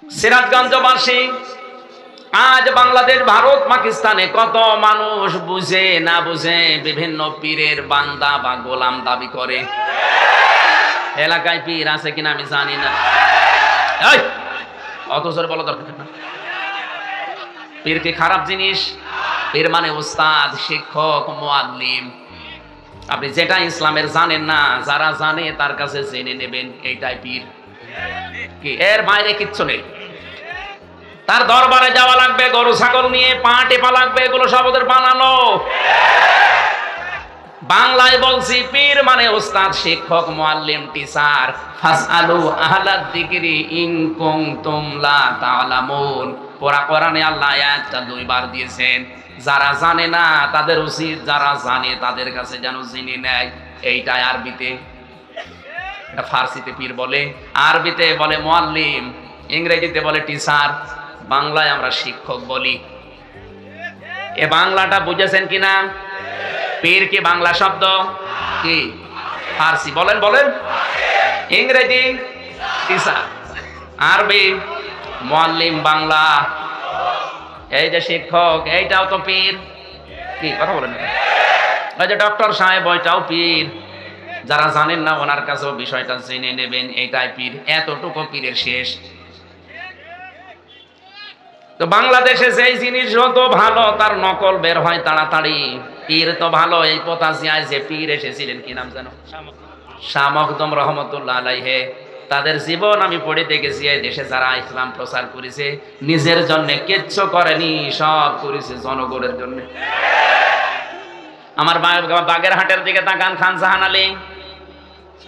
সিরাজগঞ্জবাসী, আজ বাংলাদেশ, ভারত, পাকিস্তানে কত মানুষ বুঝে না বুঝে বিভিন্ন পীরের বান্দা বা গোলাম দাবি করে। এলাকায় পীর আছে কিনা আমি জানি না, অত জোরে বলা দরকার না। পীর কি খারাপ জিনিস? পীর মানে উস্তাদ, শিক্ষক, মুআল্লিম। আপনি যেটা ইসলামের জানেন না, যারা জানে তার কাছে জেনে নেবেন, এইটাই পীর। কি এর বাইরে কিচ্ছু নেই। তার দরবারে যাওয়া লাগবে, গরু ছাগল নিয়ে পা টেপা লাগবে, এগুলো সব ওদের বানানো। বাংলায় বলছি, পীর মানে উস্তাদ, শিক্ষক, মুআল্লিম, টিচার। ফাসআলু আহলাদ যিকরি ইন কুনতুম লা তা'লামুন। পুরা কোরআনে আল্লাহ আয়াতটা 2 বার দিয়েছেন। যারা জানে না তাদের উচিত যারা জানে তাদের কাছে যেন জেনে নেয়। এইটাই আরবিতে, এটা ফার্সিতে পীর বলে, আরবিতে বলে মুআল্লিম, ইংরেজিতে বলে টিচার, বাংলায় আমরা শিক্ষক বলি। এ বাংলাটা বুঝেছেন কিনা? পীর কি বাংলা শব্দ? কি ফার্সি? বলেন বলেন। ইংরেজি টিচার, আরবি মুআল্লিম, বাংলা এই যে শিক্ষক, এইটাও তো পীর। কি কথা বলেন? এই যে ডক্টর সাহেব, ওইটাও পীর। যারা জানেন না ওনার কাছেও বিষয়টা জেনে নেবেন, এইটাই পীর। এতটুকু পীরের শেষ। তো বাংলাদেশে যেই জিনিস যত ভালো তার নকল বের হয় তাড়াতাড়ি। পীর তো ভালো, এই পতাশিয়ায় যে পীর এসেছিলেন, কি নাম জানো? শাহ মখদুম রহমতুল্লাহ আলাইহি। তাদের জীবন আমি পড়ে দেখেছি। এই দেশে যারা ইসলাম প্রচার করেছে, নিজের জন্য কিচ্ছু করেনি, সব করেছে জনগণের জন্য। আমার বাগেরহাটের দিকে তাকান, খান জাহান আলী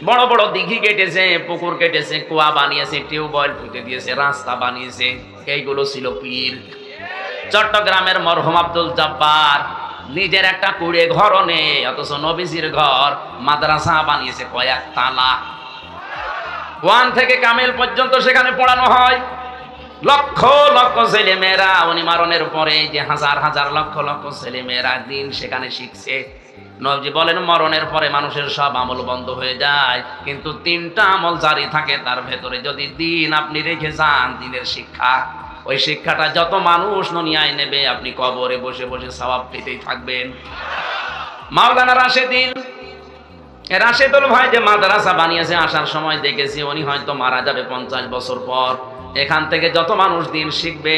বড় বড় দিঘি কেটেছে, পুকুর কেটেছে, কুয়া বানিয়েছে, টিউবওয়েল পুঁতে দিয়েছে, রাস্তা বানিয়েছে। এইগুলো ছিল পীর। চট্টগ্রামের মরহুম আব্দুল জব্বার নিজের একটা কুড়ে ঘরও নেই, অথচ নবীজির ঘর, মাদ্রাসা বানিয়েছে কয়েক তালা। 1 থেকে কামিল পর্যন্ত সেখানে পড়ানো হয়। লক্ষ লক্ষ ছেলে মেয়েরা, উনি মারণের পরে যে হাজার হাজার লক্ষ লক্ষ ছেলে মেয়েরা দিন সেখানে শিখছে। নবীজি বলেন, মরণের পরে মানুষের সব আমল বন্ধ হয়ে যায়, কিন্তু 3টা আমল জারি থাকে তার ভেতরে। যদি দিন আপনি রেখে যান, দিনের শিক্ষা, ওই শিক্ষাটা যত মানুষ দুনিয়ায় নেবে, আপনি কবরে বসে বসে সওয়াব পেতেই থাকবেন। মাওলানা রাশেদুল ভাই যে মাদ্রাসা বানিয়েছে, আসার সময় দেখেছি উনি হয়তো মারা যাবে 50 বছর পর। এখান থেকে যত মানুষ দিন শিখবে,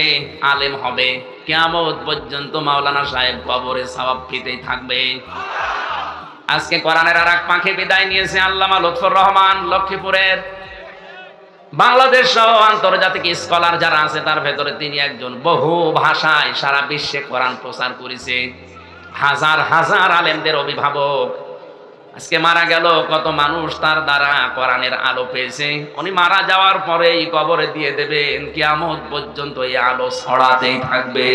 আলেম হবে, কিয়ামত পর্যন্ত মাওলানা সাহেব কবরে সওয়াব পেতেই থাকবে। আজকে কোরআনের আর এক পাখি বিদায় নিয়েছে, আল্লামা লুৎফর রহমান, লক্ষ্মীপুরের। বাংলাদেশ সহ আন্তর্জাতিক স্কলার যারা আছে তার ভেতরে তিনি একজন। বহু ভাষায় সারা বিশ্বে কোরআন প্রচার করেছে, হাজার হাজার আলেমদের অভিভাবক। আজকে মারা গেল, কত মানুষ তার দ্বারা কোরআনের আলো পেয়েছে। উনি মারা যাওয়ার পরেই কবরে দিয়ে দেবেন, কিয়ামত পর্যন্ত এই আলো ছড়াতেই থাকবে।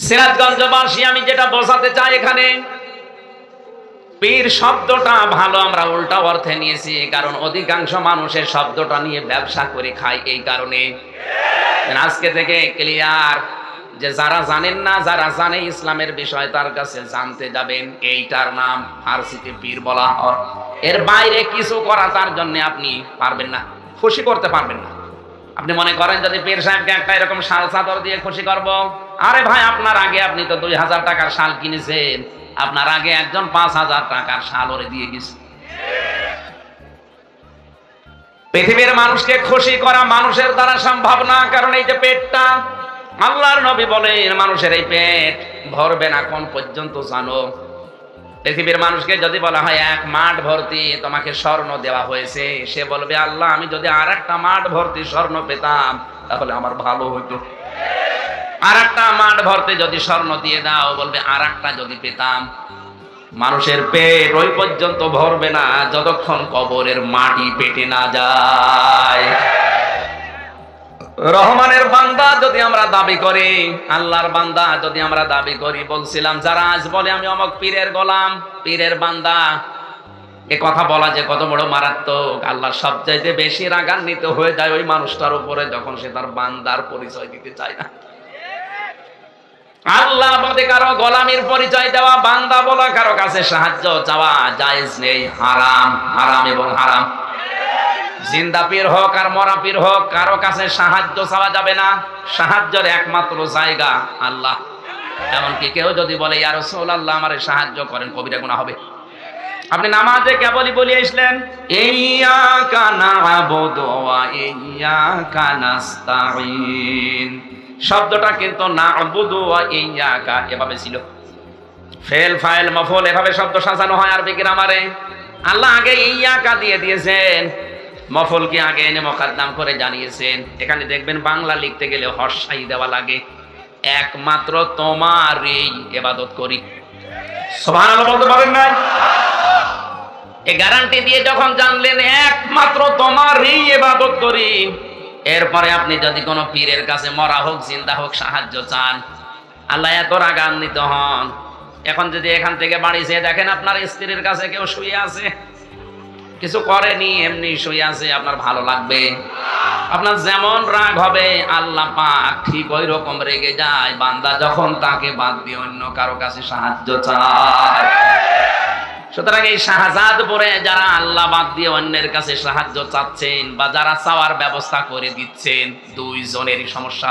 সিরাজগঞ্জবাসী, আমি যেটা বোঝাতে চাই এখানে, পীর শব্দটা ভালো আমরা উল্টা অর্থে নিয়েছি, কারণ অধিকাংশ মানুষের শব্দটা নিয়ে ব্যবসা করে খায়। এই কারণে আজকে থেকে ক্লিয়ার যে যারা জানেন না, যারা জানে ইসলামের বিষয়, তার কাছে জানতে যাবেন। এইটার নাম ফার্সিতে পীর বলা হয়। এর বাইরে কিছু করা তার জন্য আপনি পারবেন না, খুশি করতে পারবেন না। আপনি মনে করেন যদি পীর সাহেবকে একটা এরকম শাল চাদর দিয়ে খুশি করব, আরে ভাই, আপনার আগে আপনি তো 2000 টাকার শাল কিনেছেন, আপনার আগে একজন 5000 টাকার শাল ওরে দিয়ে গেছে। পৃথিবীর মানুষকে খুশি করা মানুষের দ্বারা সম্ভব না, কারণ এই যে পেটটা, আল্লাহর নবী বলেন মানুষের এই পেট ভরবে না কোন পর্যন্ত জানো? পৃথিবীর মানুষকে যদি বলা হয় 1 মাঠ ভর্তি তোমাকে স্বর্ণ দেওয়া হয়েছে, সে বলবে, আল্লাহ, আমি যদি আর একটা মাঠ ভর্তি স্বর্ণ পেতাম তাহলে আমার ভালো হতো। আর একটা মাঠ ভর্তি যদি স্বর্ণ দিয়ে দাও, বলবে আর একটা যদি পেতাম। মানুষের পেট ওই পর্যন্ত ভরবে না যতক্ষণ কবরের মাটি পেটে না যায়। রহমানের বান্দা যদি আমরা দাবি করি, আল্লাহর বান্দা যদি আমরা দাবি করি, বলছিলাম যারা আজ বলে আমি অমুক পীরের গোলাম, পীরের বান্দা, এ কথা বলা যে কত বড় মারাত্মক। আল্লাহ সবচাইতে বেশি রাগান্বিত হয়ে যায় ওই মানুষটার উপরে যখন সে তার বান্দার পরিচয় দিতে চায় না। আল্লাহ বাদে কারো গোলামির পরিচয় দেওয়া, বান্দা বলা, কারো কাছে সাহায্য চাওয়া জায়েজ নেই, হারাম, হারাম এবং হারাম। জিন্দা পীর হোক আর মরা পীর হোক, কারো কাছে সাহায্য চাওয়া যাবে না। সাহায্যের একমাত্র জায়গা আল্লাহ। এমনকি কেউ যদি বলে ইয়া রাসূলুল্লাহ আমারে সাহায্য করেন, কবিরা গুনাহ হবে। আপনি নামাজে কেবলই বলে আসলেন ইয়্যাকা না'বুদু ওয়া ইয়্যাকা নাস্তাঈন, শব্দটা কিন্তু না'বুদু ওয়া ইয়্যাকা এভাবে ছিল। ফেল ফাইল মাফউল এভাবে শব্দ সাজানো হয় আরবি গ্রামারে। আল্লাহ আগে ইয়্যাকা দিয়ে দিয়েছেন, মফুলকে আগে এনে মুকদ্দম করে জানিয়েছেন। এখানে দেখবেন বাংলা লিখতে গেলে হর্ষাই দেওয়া লাগে। একমাত্র তোমারই ইবাদত করি। সুবহানাল্লাহ বলতে পারেন না? এই গ্যারান্টি দিয়ে যখন জানলেন একমাত্র তোমারই ইবাদত করি, এরপরে আপনি যদি কোনো পীরের কাছে মরা হোক জিন্দা হোক সাহায্য চান, আল্লাহ এত রাগান্বিত হন। এখন যদি এখান থেকে বাড়ি যেয়ে দেখেন আপনার স্ত্রীর কাছে কেউ শুয়ে আছে, কিছু করেনি, এমনি শুয়ে আছে, আপনার ভালো লাগবে? আপনার যেমন রাগ হবে আল্লাহ পাক ঠিক ওই রকম রেগে যায় বান্দা যখন তাকে বাদ দিয়ে অন্য কারো কাছে সাহায্য চায়। সুতরাং এই শাহজাদপুরে যারা আল্লাহ বাদ দিয়ে অন্যের কাছে সাহায্য চাচ্ছেন বা যারা চাওয়ার ব্যবস্থা করে দিচ্ছেন, দুইজনেরই সমস্যা।